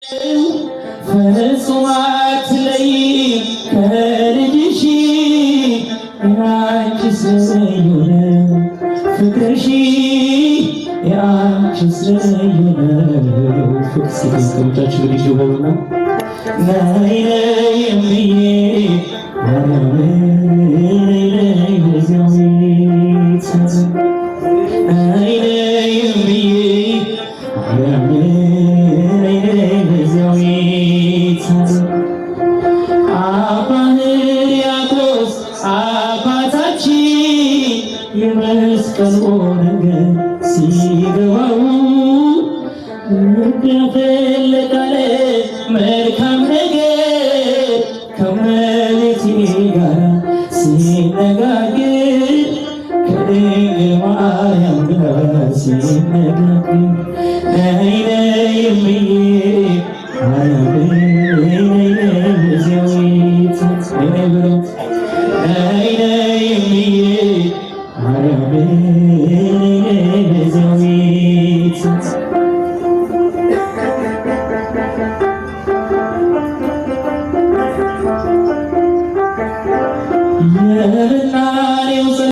ፍጹም አትለይም ከልጅሽ ያንቺስ ልዩ ነው ፍቅርሽ ያንቺስ ልዩ ነው ፍቅር ሲቀምጣችሁ ልጅ ሆኖ ነይ ነይ እምዬ ነይ በዚያዊት ነይ ነይ እምዬ አባ ሕርያቆስ አባታችን የመስቀሉ ነገር ሲገባው ያፈለቃለ መልካም ነገር ከእመቤቴ ጋር ሲነጋገር ከድንግል ማርያም ጋር ሲነጋገር ነይ ነይ እምዬ ማርያም ነይ ነይ በዚያዊት ነይ